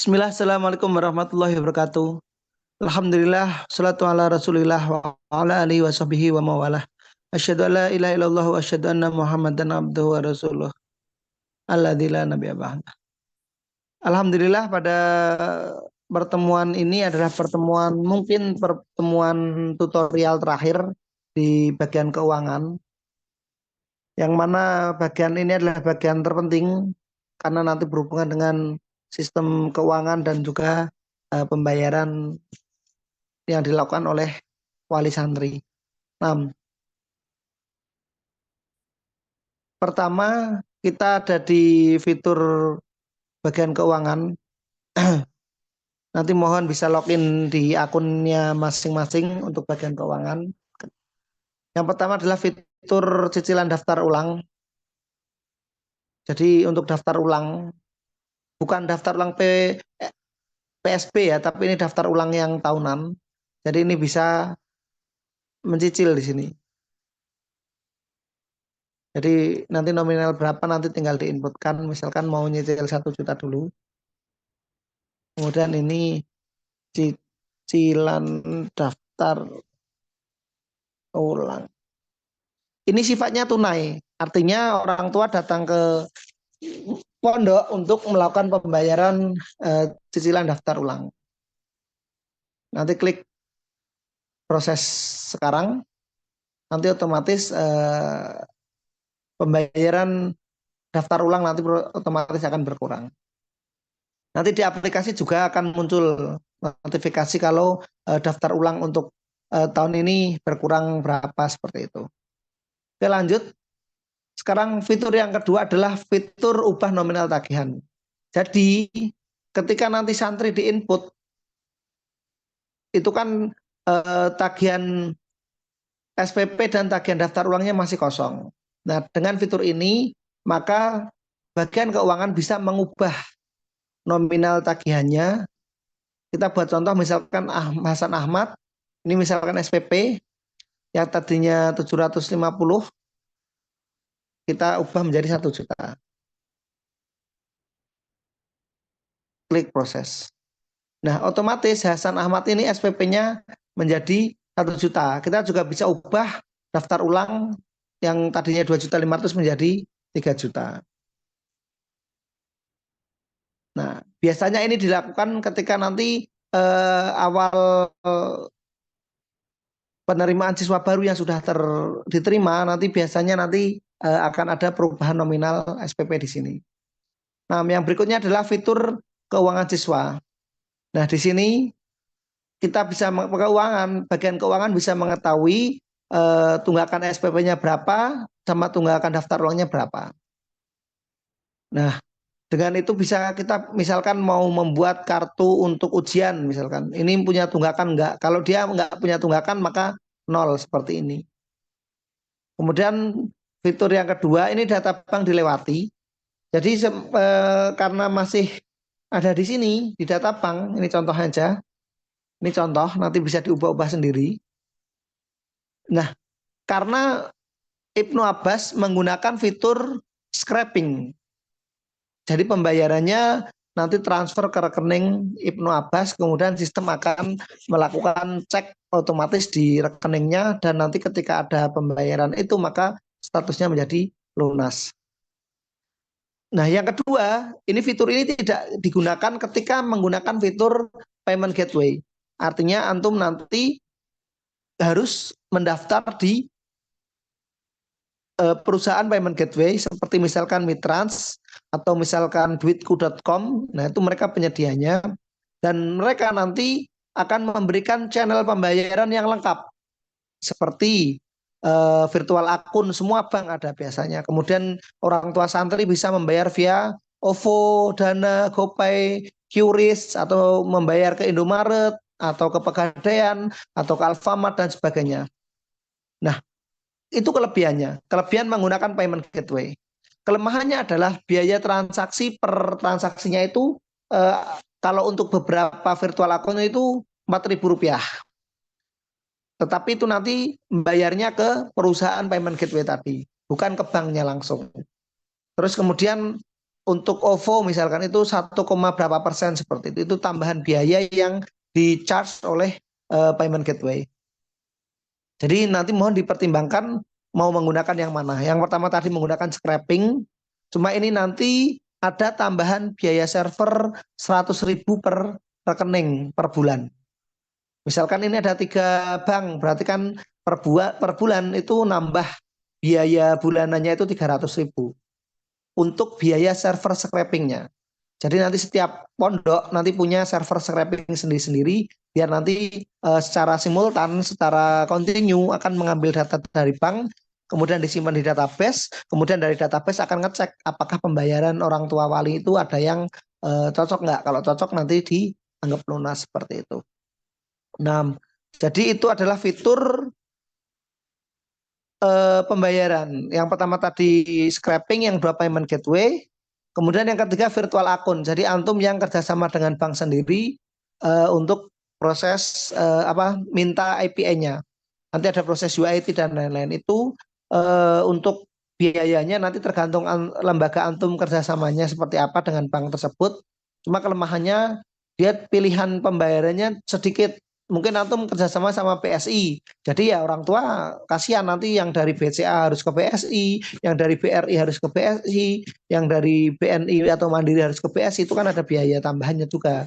Bismillah, assalamualaikum warahmatullahi wabarakatuh. Alhamdulillah, salatu ala rasulillah wa ala alihi wa sahbihi wa mawalah. Asyhadu an la ilaha illallah wa asyhadu anna muhammadan abduhu wa rasuluh. Alladzi la nabiyya ba'da. Alhamdulillah, pada pertemuan ini adalah mungkin pertemuan tutorial terakhir di bagian keuangan, yang mana bagian ini adalah bagian terpenting karena nanti berhubungan dengan sistem keuangan dan juga pembayaran yang dilakukan oleh wali santri. Nah, pertama kita ada di fitur bagian keuangan. Nanti mohon bisa login di akunnya masing-masing untuk bagian keuangan. Yang pertama adalah fitur cicilan daftar ulang. Jadi untuk daftar ulang, bukan daftar ulang PSP ya, tapi ini daftar ulang yang tahunan. Jadi ini bisa mencicil di sini. Jadi nanti nominal berapa nanti tinggal diinputkan. Misalkan mau nyicil 1 juta dulu. Kemudian ini cicilan daftar ulang. Ini sifatnya tunai. Artinya orang tua datang ke pondok untuk melakukan pembayaran cicilan daftar ulang. Nanti klik proses sekarang. Nanti otomatis pembayaran daftar ulang nanti otomatis akan berkurang. Nanti di aplikasi juga akan muncul notifikasi kalau daftar ulang untuk tahun ini berkurang berapa, seperti itu. Oke, lanjut. Sekarang fitur yang kedua adalah fitur ubah nominal tagihan. Jadi ketika nanti santri diinput, itu kan tagihan SPP dan tagihan daftar ulangnya masih kosong. Nah, dengan fitur ini maka bagian keuangan bisa mengubah nominal tagihannya. Kita buat contoh, misalkan Hasan Ahmad, ini misalkan SPP yang tadinya 750, kita ubah menjadi 1 juta. Klik proses. Nah, otomatis Hasan Ahmad ini SPP-nya menjadi 1 juta. Kita juga bisa ubah daftar ulang yang tadinya 2.500.000 menjadi 3 juta. Nah, biasanya ini dilakukan ketika nanti awal penerimaan siswa baru yang sudah diterima, nanti biasanya akan ada perubahan nominal SPP di sini. Nah, yang berikutnya adalah fitur keuangan siswa. Nah, di sini kita bisa bagian keuangan bisa mengetahui tunggakan SPP-nya berapa sama tunggakan daftar uangnya berapa. Nah, dengan itu bisa kita misalkan mau membuat kartu untuk ujian, misalkan ini punya tunggakan enggak. Kalau dia enggak punya tunggakan maka 0, seperti ini. Kemudian fitur yang kedua, ini data bank dilewati. Jadi karena masih ada di sini di data bank, ini contoh aja. Ini contoh, nanti bisa diubah-ubah sendiri. Nah, karena Ibnu Abbas menggunakan fitur scrapping. Jadi pembayarannya nanti transfer ke rekening Ibnu Abbas, kemudian sistem akan melakukan cek otomatis di rekeningnya, dan nanti ketika ada pembayaran itu maka statusnya menjadi lunas. Nah, yang kedua, ini fitur ini tidak digunakan ketika menggunakan fitur payment gateway. Artinya antum nanti harus mendaftar di perusahaan payment gateway seperti misalkan Mitrans atau misalkan duitku.com. Nah, itu mereka penyedianya, dan mereka nanti akan memberikan channel pembayaran yang lengkap seperti virtual akun, semua bank ada biasanya. Kemudian orang tua santri bisa membayar via OVO, Dana, GoPay, QRIS, atau membayar ke Indomaret atau ke Pegadaian atau ke Alfamart dan sebagainya. Nah, itu kelebihannya. Kelebihan menggunakan payment gateway. Kelemahannya adalah biaya transaksi per transaksinya itu kalau untuk beberapa virtual akun itu Rp4.000. Tetapi itu nanti membayarnya ke perusahaan payment gateway tadi, bukan ke banknya langsung. Terus kemudian untuk OVO misalkan itu 1, berapa persen seperti itu tambahan biaya yang di charge oleh payment gateway. Jadi nanti mohon dipertimbangkan mau menggunakan yang mana. Yang pertama tadi menggunakan scrapping, cuma ini nanti ada tambahan biaya server 100.000 per rekening per bulan. Misalkan ini ada 3 bank, berarti kan per bulan itu nambah biaya bulanannya itu 300.000 untuk biaya server scrapingnya. Jadi nanti setiap pondok nanti punya server scraping sendiri-sendiri biar nanti secara simultan, secara kontinu akan mengambil data dari bank, kemudian disimpan di database, kemudian dari database akan ngecek apakah pembayaran orang tua wali itu ada yang cocok nggak. Kalau cocok nanti dianggap lunas seperti itu. Nah, jadi itu adalah fitur pembayaran. Yang pertama tadi scrapping, yang dua payment gateway, kemudian yang ketiga virtual akun. Jadi antum yang kerjasama dengan bank sendiri untuk proses minta IPN-nya. Nanti ada proses UIT dan lain-lain. Itu untuk biayanya nanti tergantung lembaga antum kerjasamanya seperti apa dengan bank tersebut. Cuma kelemahannya dia pilihan pembayarannya sedikit. Mungkin antum kerjasama sama BSI, jadi ya orang tua kasihan nanti yang dari BCA harus ke BSI, yang dari BRI harus ke BSI, yang dari BNI atau Mandiri harus ke BSI, itu kan ada biaya tambahannya juga.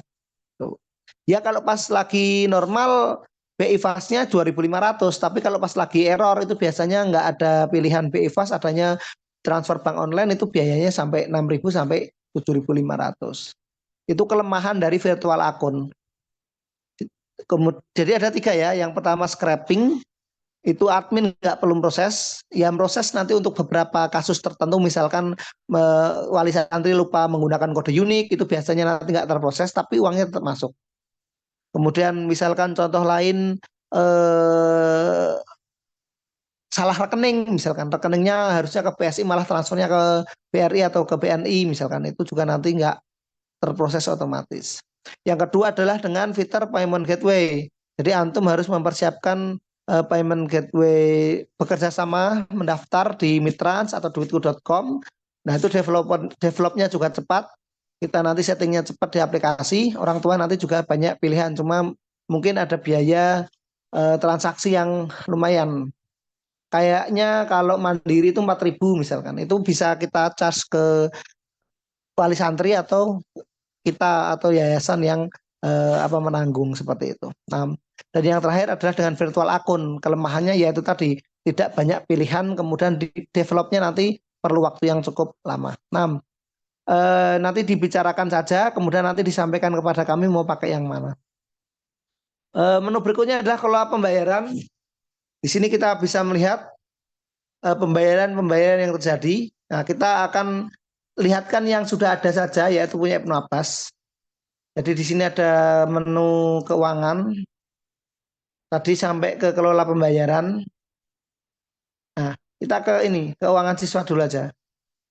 Tuh. Ya kalau pas lagi normal BI Fast-nya 2.500, tapi kalau pas lagi error itu biasanya nggak ada pilihan BI Fast, adanya transfer bank online itu biayanya sampai 6.000 sampai 7.500. Itu kelemahan dari virtual akun. Jadi ada 3 ya. Yang pertama scrapping, itu admin nggak perlu proses. Yang proses nanti untuk beberapa kasus tertentu, misalkan wali santri lupa menggunakan kode unik, itu biasanya nanti nggak terproses, tapi uangnya tetap masuk. Kemudian misalkan contoh lain eh, salah rekening, misalkan rekeningnya harusnya ke BSI malah transfernya ke BRI atau ke BNI, misalkan itu juga nanti nggak terproses otomatis. Yang kedua adalah dengan fitur payment gateway. Jadi antum harus mempersiapkan payment gateway, bekerja sama mendaftar di Mitrans atau duitku.com. Nah itu developnya juga cepat. Kita nanti settingnya cepat di aplikasi. Orang tua nanti juga banyak pilihan. Cuma mungkin ada biaya transaksi yang lumayan. Kayaknya kalau mandiri itu 4.000 misalkan. Itu bisa kita charge ke wali santri atau kita atau yayasan yang menanggung seperti itu. Nah, dan yang terakhir adalah dengan virtual akun. Kelemahannya yaitu tadi tidak banyak pilihan, kemudian di developnya nanti perlu waktu yang cukup lama. Nah, nanti dibicarakan saja, kemudian nanti disampaikan kepada kami mau pakai yang mana. Menu berikutnya adalah kelola pembayaran. Di sini kita bisa melihat pembayaran-pembayaran yang terjadi. Nah, kita akan lihatkan yang sudah ada saja, yaitu punya Ibnu Abbas. Jadi di sini ada menu keuangan. Tadi sampai ke kelola pembayaran. Nah, kita ke ini, keuangan siswa dulu aja.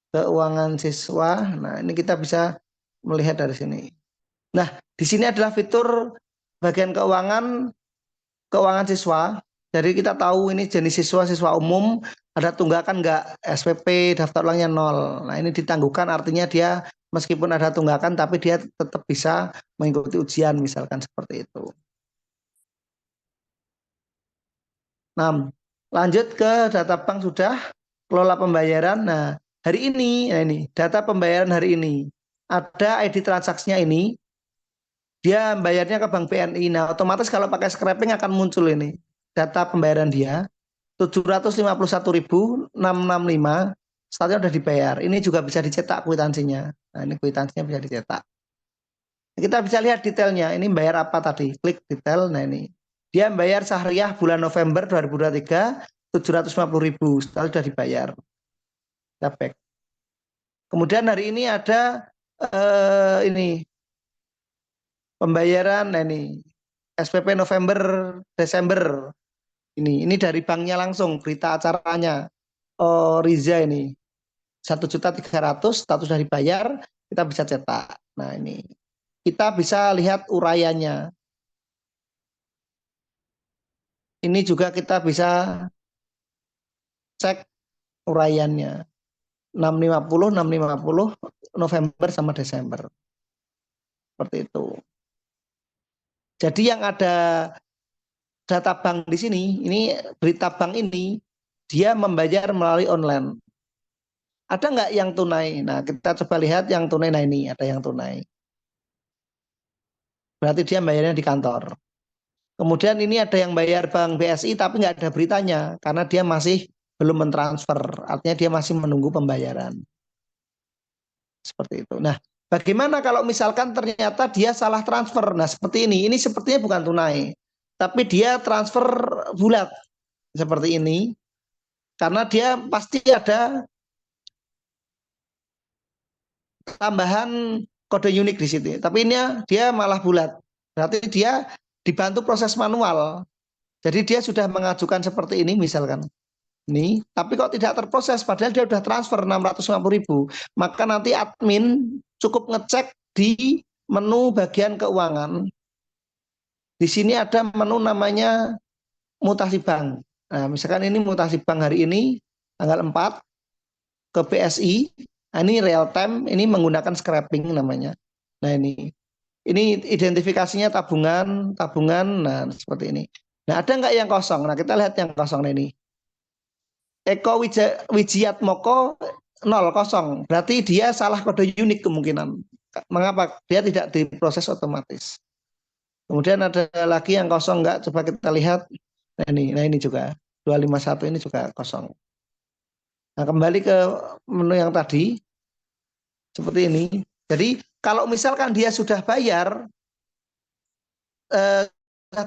Keuangan siswa. Nah, ini kita bisa melihat dari sini. Nah, di sini adalah fitur bagian keuangan siswa. Jadi kita tahu ini jenis siswa umum, ada tunggakan enggak, SPP daftar ulangnya 0. Nah, ini ditangguhkan artinya dia meskipun ada tunggakan tapi dia tetap bisa mengikuti ujian misalkan seperti itu. Nah, lanjut ke data bank sudah, kelola pembayaran. Nah, hari ini, nah ini data pembayaran hari ini. Ada ID transaksinya ini, dia bayarnya ke Bank BNI. Nah, otomatis kalau pakai scraping akan muncul ini data pembayaran dia 751.665, statusnya sudah dibayar. Ini juga bisa dicetak kwitansinya. Nah, ini kwitansinya bisa dicetak. Kita bisa lihat detailnya. Ini bayar apa tadi? Klik detail. Nah, ini. Dia bayar Sahriah bulan November 2023 750.000. Setelah sudah dibayar. Kita back. Kemudian hari ini ada ini pembayaran. Nah, ini SPP November Desember. Ini dari banknya langsung berita acaranya. Oh, Riza ini 1.300.000 status sudah dibayar, kita bisa cetak. Nah, ini kita bisa lihat uraiannya. Ini juga kita bisa cek uraiannya. 650 November sama Desember. Seperti itu. Jadi yang ada data bank di sini, ini berita bank ini, dia membayar melalui online. Ada nggak yang tunai? Nah, kita coba lihat yang tunai. Nah, ini ada yang tunai. Berarti dia bayarnya di kantor. Kemudian ini ada yang bayar Bank BSI tapi nggak ada beritanya karena dia masih belum mentransfer. Artinya dia masih menunggu pembayaran. Seperti itu. Nah, bagaimana kalau misalkan ternyata dia salah transfer? Nah, seperti ini. Ini sepertinya bukan tunai, tapi dia transfer bulat seperti ini. Karena dia pasti ada tambahan kode unik di situ. Tapi ini dia malah bulat. Berarti dia dibantu proses manual. Jadi dia sudah mengajukan seperti ini misalkan. Ini, tapi kok tidak terproses padahal dia sudah transfer 650.000. Maka nanti admin cukup ngecek di menu bagian keuangan. Di sini ada menu namanya mutasi bank. Nah, misalkan ini mutasi bank hari ini tanggal 4 ke BSI. Nah, ini real time, ini menggunakan scraping namanya. Nah, ini identifikasinya tabungan, tabungan. Nah, seperti ini. Nah, ada nggak yang kosong? Nah, kita lihat yang kosong. Nah, ini Eko Wijiatmoko 0 kosong. Berarti dia salah kode unik kemungkinan. Mengapa? Dia tidak diproses otomatis. Kemudian ada lagi yang kosong enggak? Coba kita lihat. Nah ini juga 251 ini juga kosong. Nah, kembali ke menu yang tadi seperti ini. Jadi kalau misalkan dia sudah bayar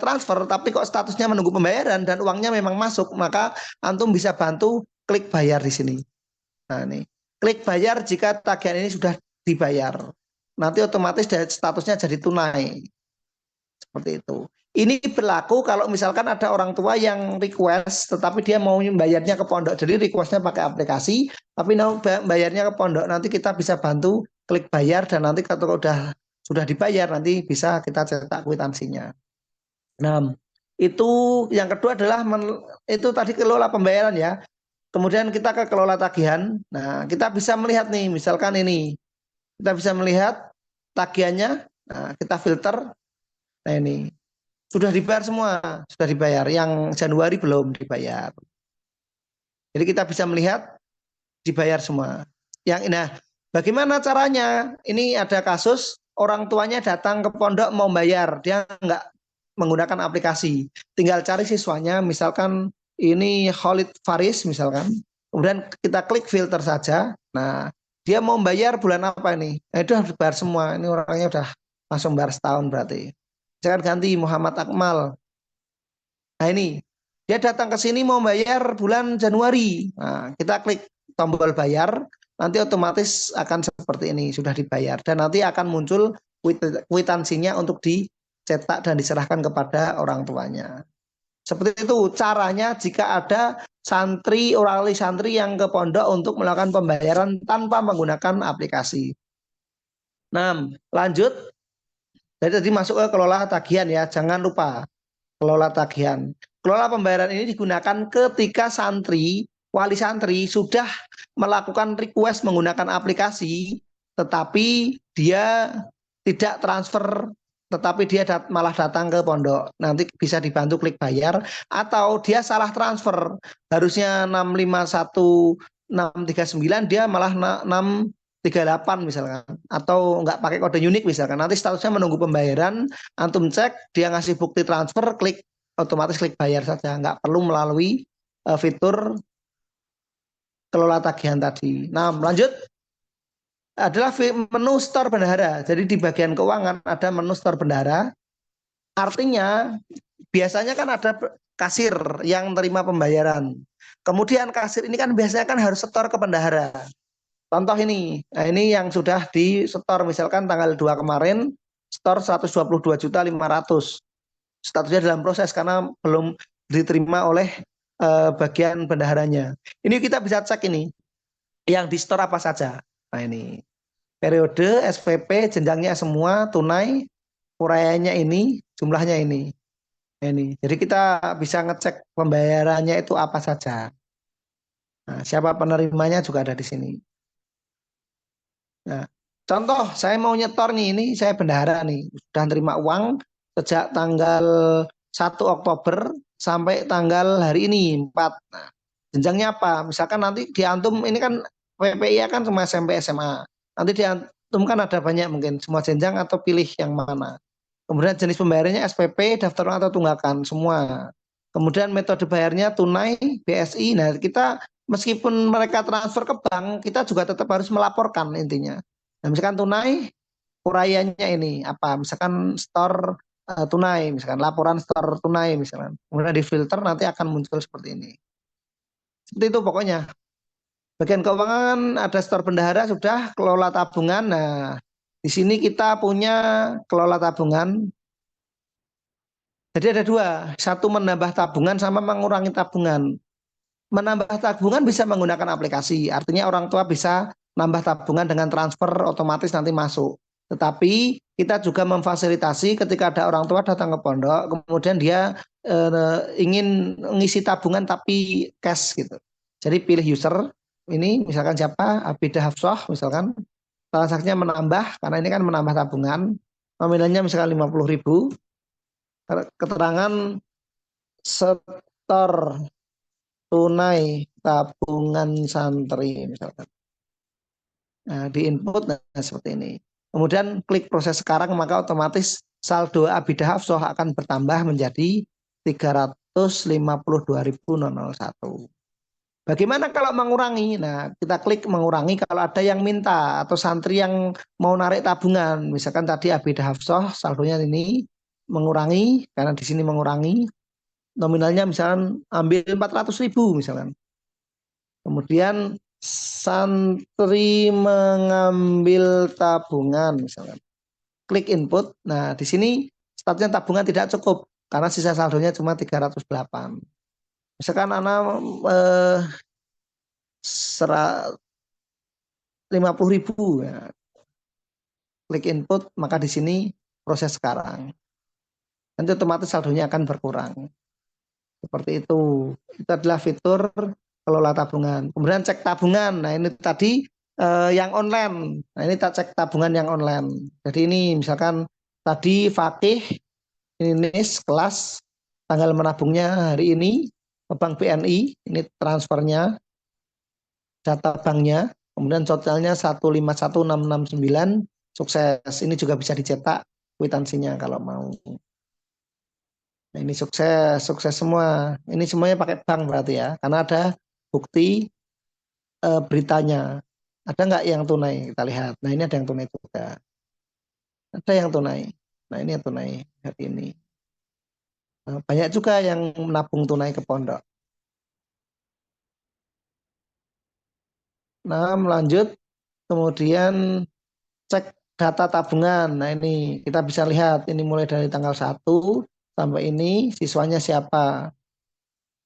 transfer tapi kok statusnya menunggu pembayaran dan uangnya memang masuk, maka antum bisa bantu klik bayar di sini. Nah, ini klik bayar jika tagihan ini sudah dibayar. Nanti otomatis statusnya jadi tunai. Seperti itu. Ini berlaku kalau misalkan ada orang tua yang request tetapi dia mau membayarnya ke pondok. Jadi requestnya pakai aplikasi, tapi mau bayarnya ke pondok. Nanti kita bisa bantu klik bayar dan nanti kalau sudah dibayar nanti bisa kita cetak kwitansinya. Nah, itu yang kedua adalah itu tadi kelola pembayaran ya. Kemudian kita ke kelola tagihan. Nah, kita bisa melihat nih, misalkan ini. Kita bisa melihat tagihannya. Nah, kita filter. Nah, ini sudah dibayar semua, sudah dibayar. Yang Januari belum dibayar. Jadi kita bisa melihat dibayar semua. Nah, bagaimana caranya? Ini ada kasus orang tuanya datang ke pondok mau bayar, dia nggak menggunakan aplikasi. Tinggal cari siswanya, misalkan ini Khalid Faris misalkan. Kemudian kita klik filter saja. Nah, dia mau bayar bulan apa ini? Nah, itu harus bayar semua. Ini orangnya udah langsung bayar setahun berarti. Jangan ganti Muhammad Akmal. Nah, ini dia datang ke sini mau bayar bulan Januari. Nah, kita klik tombol bayar, nanti otomatis akan seperti ini, sudah dibayar. Dan nanti akan muncul kwitansinya untuk dicetak dan diserahkan kepada orang tuanya. Seperti itu caranya jika ada santri, orang santri yang ke pondok untuk melakukan pembayaran tanpa menggunakan aplikasi. Nah, lanjut. Jadi tadi masuk ke kelola tagihan ya, jangan lupa kelola tagihan. Kelola pembayaran ini digunakan ketika santri, wali santri sudah melakukan request menggunakan aplikasi, tetapi dia tidak transfer, tetapi dia malah datang ke pondok. Nanti bisa dibantu klik bayar, atau dia salah transfer, harusnya 651.639, dia malah 638 misalkan, atau nggak pakai kode unik misalkan. Nanti statusnya menunggu pembayaran, antum cek, dia ngasih bukti transfer, klik otomatis klik bayar saja, nggak perlu melalui fitur kelola tagihan tadi. Nah, lanjut adalah menu store bendahara. Jadi di bagian keuangan ada menu store bendahara. Artinya biasanya kan ada kasir yang terima pembayaran. Kemudian kasir ini kan biasanya kan harus setor ke bendahara. Contoh ini, nah ini yang sudah di setor misalkan tanggal 2 kemarin, store 122.500.000. Statusnya dalam proses karena belum diterima oleh bagian bendaharanya. Ini kita bisa cek ini, yang di store apa saja. Nah ini, periode, SPP, jenjangnya semua, tunai, uraiannya ini, jumlahnya ini. Nah, ini. Jadi kita bisa ngecek pembayarannya itu apa saja. Nah, siapa penerimanya juga ada di sini. Nah, contoh saya mau nyetor nih, ini saya bendahara nih, sudah terima uang sejak tanggal 1 Oktober sampai tanggal hari ini 4. Nah, jenjangnya apa? Misalkan nanti diantum ini kan PPI kan semua SMP SMA. Nanti diantum kan ada banyak mungkin semua jenjang atau pilih yang mana. Kemudian jenis pembayarannya SPP, daftar atau tunggakan semua. Kemudian metode bayarnya tunai, BSI. Nah, kita meskipun mereka transfer ke bank, kita juga tetap harus melaporkan intinya. Nah, misalkan tunai, uraiannya ini apa? Misalkan store tunai, misalkan laporan store tunai, misalkan. Kemudian di filter nanti akan muncul seperti ini. Seperti itu pokoknya. Bagian keuangan ada store bendahara sudah, kelola tabungan. Nah, di sini kita punya kelola tabungan. Jadi ada dua, satu menambah tabungan sama mengurangi tabungan. Menambah tabungan bisa menggunakan aplikasi, artinya orang tua bisa nambah tabungan dengan transfer otomatis nanti masuk. Tetapi kita juga memfasilitasi ketika ada orang tua datang ke pondok, kemudian dia ingin mengisi tabungan tapi cash gitu. Jadi pilih user, ini misalkan siapa, Abidah Hafsah misalkan, transaksinya menambah, karena ini kan menambah tabungan, nominalnya misalkan 50.000, keterangan setor tunai tabungan santri misalkan. Nah, di input nah, seperti ini. Kemudian klik proses sekarang maka otomatis saldo Abidah Hafsah akan bertambah menjadi 352.001. Bagaimana kalau mengurangi? Nah, kita klik mengurangi kalau ada yang minta atau santri yang mau narik tabungan. Misalkan tadi Abidah Hafsah saldonya ini mengurangi karena di sini mengurangi nominalnya misalkan ambil 400.000 misalkan. Kemudian santri mengambil tabungan misalkan. Klik input. Nah, di sini statusnya tabungan tidak cukup karena sisa saldonya cuma 308. Misalkan anak 50.000 ya. Klik input maka di sini proses sekarang. Nanti otomatis saldonya akan berkurang. Seperti itu. Itu adalah fitur kelola tabungan. Kemudian cek tabungan. Nah, ini tadi yang online. Nah, ini kita cek tabungan yang online. Jadi ini misalkan tadi Fakih, ini kelas, tanggal menabungnya hari ini, ke Bank BNI, ini transfernya, data banknya, kemudian totalnya 151.669, sukses. Ini juga bisa dicetak kwitansinya kalau mau. Nah, ini sukses, sukses semua. Ini semuanya pakai bank berarti ya, karena ada bukti beritanya. Ada nggak yang tunai? Kita lihat. Nah, ini ada yang tunai juga. Ada yang tunai. Nah, ini yang tunai hari ini. Nah, banyak juga yang menabung tunai ke pondok. Nah, melanjut, kemudian cek data tabungan. Nah, ini kita bisa lihat, ini mulai dari tanggal 1 sampai ini siswanya siapa,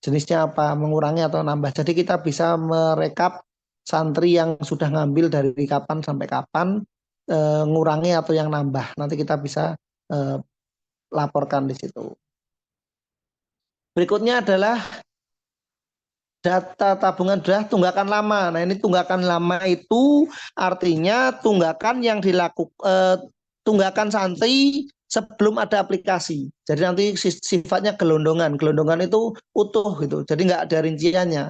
jenisnya apa, mengurangi atau nambah. Jadi kita bisa merekap santri yang sudah ngambil dari kapan sampai kapan, ngurangi atau yang nambah. Nanti kita bisa eh, laporkan di situ. Berikutnya adalah data tabungan adalah tunggakan lama. Nah, ini tunggakan lama itu artinya tunggakan yang dilakukan tunggakan santri sebelum ada aplikasi. Jadi nanti sifatnya gelondongan. Gelondongan itu utuh gitu. Jadi nggak ada rinciannya.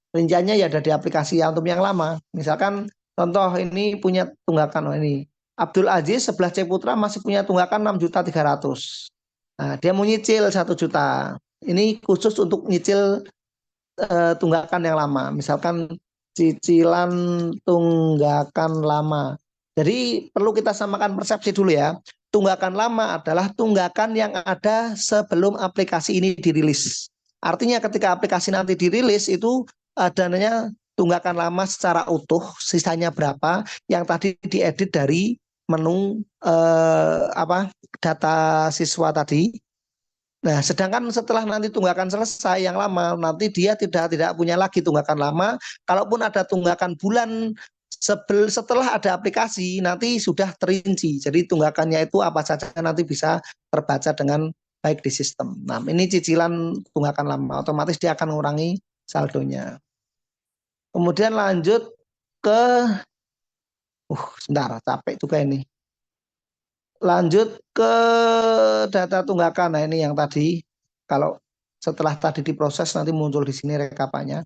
Rinciannya ya ada di aplikasi untuk yang lama. Misalkan contoh ini punya tunggakan ini. Abdul Aziz sebelah C Putra masih punya tunggakan 6.300.000. Nah, dia mau nyicil 1 juta. Ini khusus untuk nyicil tunggakan yang lama, misalkan cicilan tunggakan lama. Jadi perlu kita samakan persepsi dulu ya. Tunggakan lama adalah tunggakan yang ada sebelum aplikasi ini dirilis. Artinya ketika aplikasi nanti dirilis itu dananya tunggakan lama secara utuh, sisanya berapa yang tadi diedit dari menu data siswa tadi. Nah, sedangkan setelah nanti tunggakan selesai yang lama, nanti dia tidak punya lagi tunggakan lama. Kalaupun ada tunggakan bulan setelah ada aplikasi, nanti sudah terinci. Jadi tunggakannya itu apa saja nanti bisa terbaca dengan baik di sistem. Nah, ini cicilan tunggakan lama, otomatis dia akan mengurangi saldonya. Kemudian lanjut ke Sebentar, capek juga ini. Lanjut ke data tunggakan. Nah, ini yang tadi kalau setelah tadi diproses nanti muncul di sini rekapannya.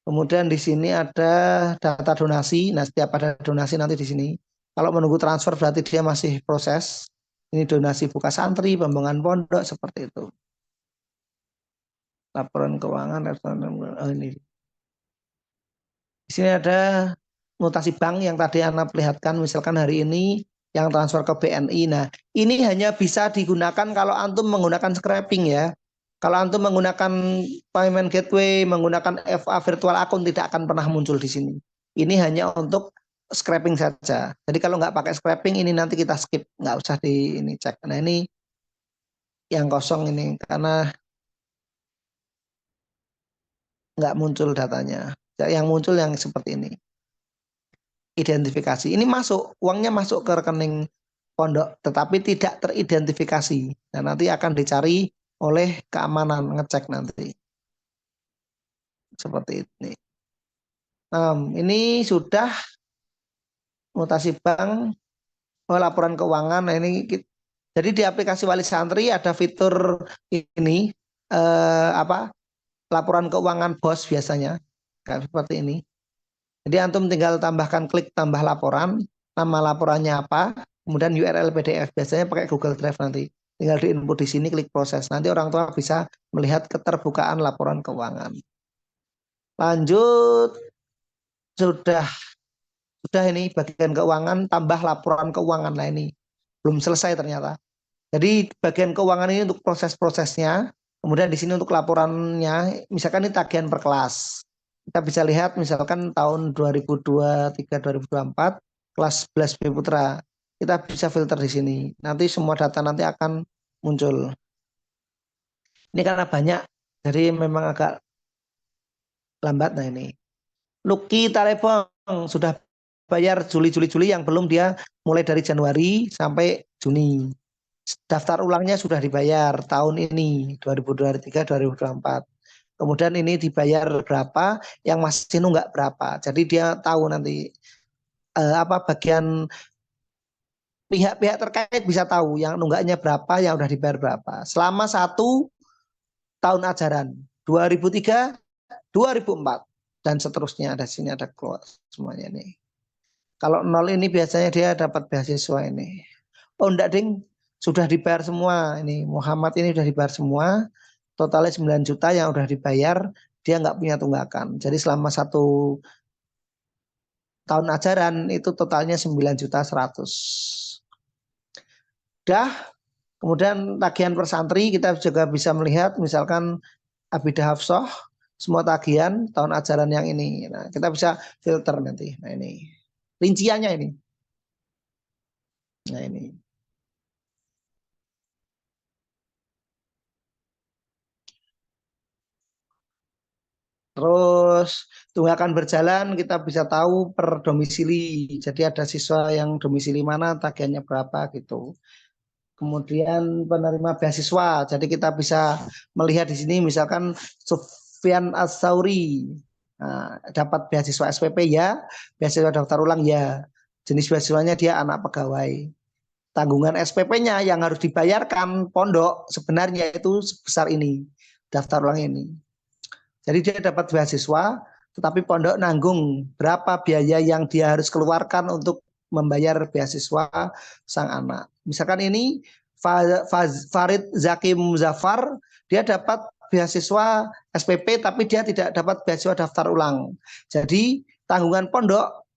Kemudian di sini ada data donasi. Nah, setiap ada donasi nanti di sini. Kalau menunggu transfer berarti dia masih proses. Ini donasi buka santri, pembangunan pondok seperti itu. Laporan keuangan, ini. Di sini ada notasi bank yang tadi Anda perlihatkan, misalkan hari ini yang transfer ke BNI. Nah, ini hanya bisa digunakan kalau antum menggunakan scraping ya. Kalau antum menggunakan payment gateway, menggunakan FA virtual account tidak akan pernah muncul di sini. Ini hanya untuk scraping saja. Jadi kalau nggak pakai scraping ini nanti kita skip, nggak usah di ini cek. Nah ini yang kosong ini karena nggak muncul datanya. Yang muncul yang seperti ini. Identifikasi. Ini masuk, uangnya masuk ke rekening pondok, tetapi tidak teridentifikasi. Dan nanti akan dicari oleh keamanan, ngecek nanti. Seperti ini. Ini sudah mutasi bank, laporan keuangan. Nah, ini jadi di aplikasi Wali Santri ada fitur ini laporan keuangan bos biasanya kayak seperti ini. Jadi antum tinggal tambahkan klik tambah laporan, nama laporannya apa, kemudian URL PDF. Biasanya pakai Google Drive nanti. Tinggal diinput di sini, klik proses. Nanti orang tua bisa melihat keterbukaan laporan keuangan. Lanjut, sudah ini bagian keuangan tambah laporan keuangan. Nah ini belum selesai ternyata. Jadi bagian keuangan ini untuk proses-prosesnya, kemudian di sini untuk laporannya, misalkan ini tagihan per kelas. Kita bisa lihat misalkan tahun 2023-2024 kelas 11 B Putra. Kita bisa filter di sini. Nanti semua data nanti akan muncul. Ini karena banyak, jadi memang agak lambat. Nah ini. Lucky Tarebong sudah bayar Juli yang belum dia mulai dari Januari sampai Juni. Daftar ulangnya sudah dibayar tahun ini 2023-2024. Kemudian ini dibayar berapa, yang masih nunggak berapa. Jadi dia tahu nanti bagian pihak-pihak terkait bisa tahu yang nunggaknya berapa, yang udah dibayar berapa. Selama 1 tahun ajaran 2003, 2004 dan seterusnya. Ada sini ada close semuanya nih. Kalau 0 ini biasanya dia dapat beasiswa ini. Oh enggak ding, sudah dibayar semua ini. Muhammad ini sudah dibayar semua. Totalnya 9 juta yang sudah dibayar, dia nggak punya tunggakan. Jadi selama 1 tahun ajaran itu totalnya 9.100.000. Dah, kemudian tagihan per santri kita juga bisa melihat misalkan Abidah Hafsah, semua tagihan tahun ajaran yang ini. Nah, kita bisa filter nanti. Nah, ini rinciannya ini. Nah, ini. Terus tunggakan berjalan kita bisa tahu per domisili. Jadi ada siswa yang domisili mana, tagihannya berapa gitu. Kemudian penerima beasiswa. Jadi kita bisa melihat di sini misalkan Sufyan As-Sauri. Nah, dapat beasiswa SPP ya, beasiswa daftar ulang ya. Jenis beasiswanya dia anak pegawai. Tanggungan SPP-nya yang harus dibayarkan pondok sebenarnya itu sebesar ini, daftar ulang ini. Jadi dia dapat beasiswa, tetapi pondok nanggung berapa biaya yang dia harus keluarkan untuk membayar beasiswa sang anak. Misalkan ini Farid Zaki Muzaffar, dia dapat beasiswa SPP tapi dia tidak dapat beasiswa daftar ulang. Jadi tanggungan pondok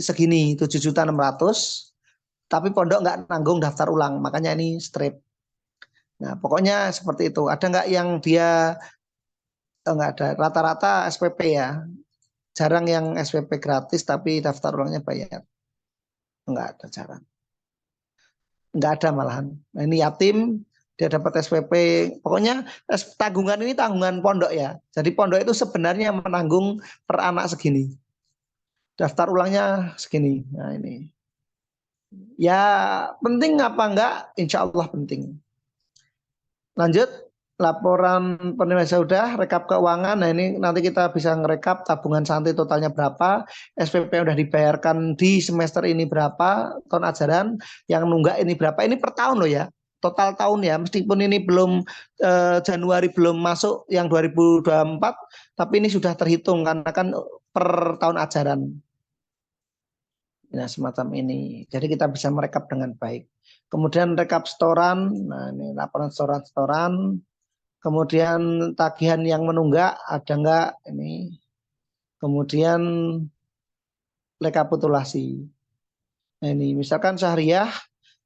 segini 7.600.000, tapi pondok nggak nanggung daftar ulang, makanya ini strip. Nah pokoknya seperti itu. Ada nggak yang dia nggak ada, rata-rata SPP ya, jarang yang SPP gratis tapi daftar ulangnya bayar, nggak ada, jarang, nggak ada malahan. Nah, ini yatim dia dapat SPP, pokoknya tanggungan ini tanggungan pondok ya, jadi pondok itu sebenarnya menanggung per anak segini, daftar ulangnya segini. Nah ini ya penting apa enggak, insya Allah penting. Lanjut, laporan penerima sudah, rekap keuangan. Nah ini nanti kita bisa ngerekap tabungan santai totalnya berapa, SPP yang udah dibayarkan di semester ini berapa, tahun ajaran, yang nunggak ini berapa. Ini per tahun loh ya, total tahun ya. Meskipun ini belum Januari belum masuk yang 2024, tapi ini sudah terhitung karena kan per tahun ajaran. Nah, semacam ini. Jadi kita bisa merekap dengan baik. Kemudian rekap setoran, nah ini laporan setoran-setoran. Kemudian tagihan yang menunggak ada enggak ini. Kemudian rekapitulasi. Nah ini misalkan syahriah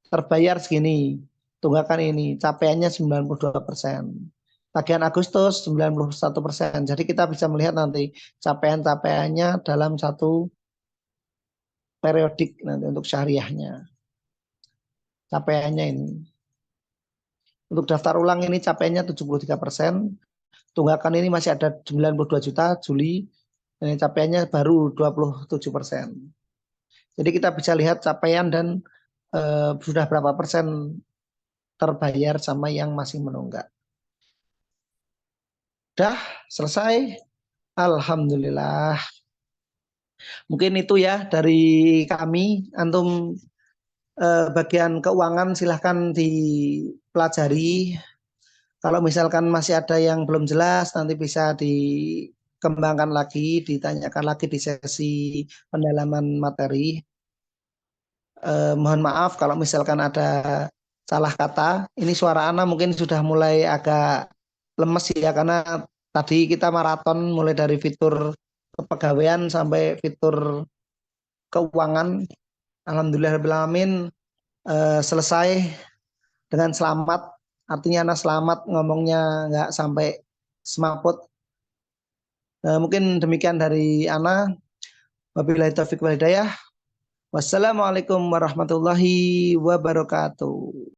terbayar segini, tunggakan ini, capaiannya 92%. Tagihan Agustus 91%. Jadi kita bisa melihat nanti capaian-capaiannya dalam satu periodik nanti untuk syahriahnya. Capaiannya ini. Untuk daftar ulang ini capaiannya 73%. Tunggakan ini masih ada 92 juta Juli. Ini capaiannya baru 27%. Jadi kita bisa lihat capaian dan sudah berapa persen terbayar sama yang masih menunggak. Dah selesai. Alhamdulillah. Mungkin itu ya dari kami. Antum bagian keuangan silahkan dipelajari. Kalau misalkan masih ada yang belum jelas, nanti bisa dikembangkan lagi, ditanyakan lagi di sesi pendalaman materi. Mohon maaf kalau misalkan ada salah kata. Ini suara Ana mungkin sudah mulai agak lemes ya, karena tadi kita maraton mulai dari fitur kepegawaian sampai fitur keuangan. Alhamdulillahirrahmanirrahim selesai dengan selamat. Artinya Ana selamat, ngomongnya nggak sampai semaput. Mungkin demikian dari Ana. Wabillahi taufiq wal hidayah. Wassalamualaikum warahmatullahi wabarakatuh.